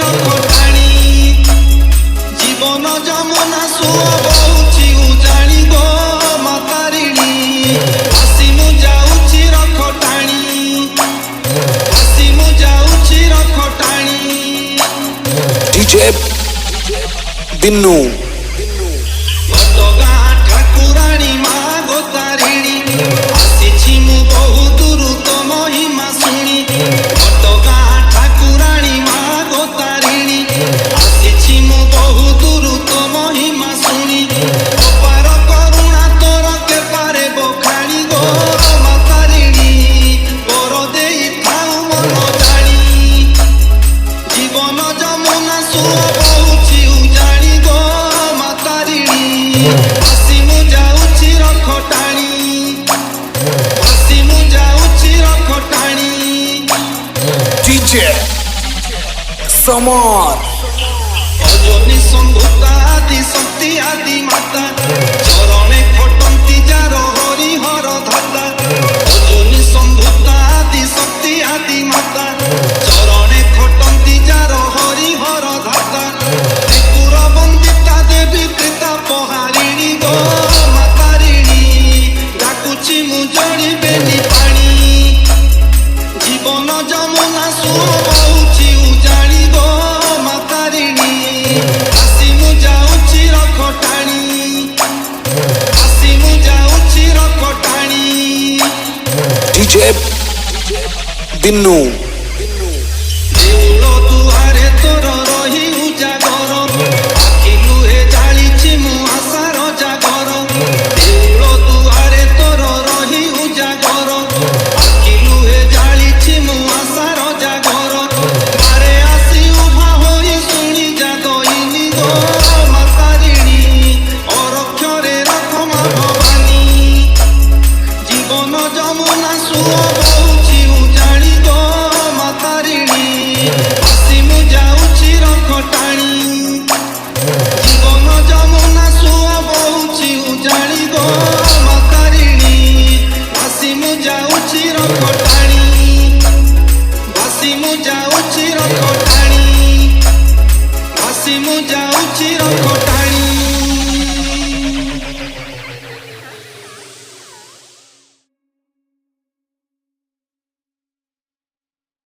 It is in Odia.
ରଖଟାଣି ଜୀବନ ଯମୁନା ସୁଅ ବହୁଛି ଉଜାଣି ଗୋ ମାତାରିଣୀ ଆସି ମୁଁ ଯାଉଛି ରଖଟାଣି ଆସି ମୁଁ ଯାଉଛି ରଖଟାଣି DJ Dinnu ଠାକୁରାଣୀ ମା ଗୋତାରିଣୀ ଆସିଛି ମୁଁ ବହୁ ଦୂରୁ ତ ମହିମା ଶୁଣି ଘଟଗାଁ ଠାକୁରାଣୀ ମା ଗୋତାରିଣୀ ଆସିଛି ମୁଁ ବହୁ ଦୂରୁ ତ ମହିମା ଶୁଣି ଅପାର କରୁଣା ତୋର କେପାରେ ବଖାଣି ଗୋ ମାତାରିଣୀ ତୋର ଦେଇଥାଉ ମନ ଜାଣି ଜୀବନ ଯମୁନା ସୁଅ ବହୁଛି ଉଜାଣି ଗୋ ମାତାରିଣୀ ଆସି ମୁଁ ଯାଉଛି ରଖଟାଣି ଆସି ମୁଁ ଯାଉଛି ରଖଟାଣି DJ Samar ଅଜନି ସମ୍ଭୁତା ଆଦି ଶକ୍ତି ଆଦି ମାତା ଚରଣେ ଖଟନ୍ତି ଯାର ହରିହର ଧାତା ଅଜନି ସମ୍ଭୁତା ଆଦି ଶକ୍ତି ଆଦି ମାତା ଚରଣେ ଖଟନ୍ତି ଯାର ହରିହର ଧାତା ତ୍ରିପୁର ବନ୍ଦିତା ଦେବୀ ପ୍ରୀତା ପହାରିଣୀ ଗୋ ମାତାରିଣୀ ଡାକୁଛି ମୁଁ ଜଳିବେନି ପାଣି ଜୀବନ ଯମୁନା ସୁଅ ବହୁଛି ଉଜାଣି ଗୋ ମାତାରିଣୀ ଆସି ମୁଁ ଯାଉଛି ରଖଟାଣି ଆସି ମୁଁ ଯାଉଛି ରଖଟାଣି DJ Dinnu ଦେଉଳ ଦୁଆରେ ତୋର ରହି ଉଜାଗର ଆଖି ଲୁହେ ଜାଳିଛି ମୁଁ ଆଶାର ଜାଗର ଦେଉଳ ଦୁଆରେ ତୋର ରହି ଉଜାଗର ଆଖି ଲୁହେ ଜାଳିଛି ମୁଁ ଆଶାର ଜାଗର ମାରେ ଆସି ଉଭା ହୋଇ ଶୁଣି ଯା ଦଇନି ଗୋ ମାତାରିଣୀ ଅରକ୍ଷରେ ରଖ ମା ଭବାନୀ ଜୀବନ ଯମୁନା ସୁଅ ବହୁଛି ଉଜାଣି ଗୋ ମାତାରିଣୀ ଆସି ମୁଁ ଯାଉଛି ରଖଟାଣି ଜୀବନ ଯମୁନା ସୁଅ ବହୁଛି ଉଜାଣି ଗୋ ମାତାରିଣୀ ଆସି ମୁଁ ଯାଉଛି ରଖଟାଣି ଆସି ମୁଁ ଯାଉଛି ରଖଟାଣି ଆସି ମୁଁ ଯାଉଛି ରଖଟାଣି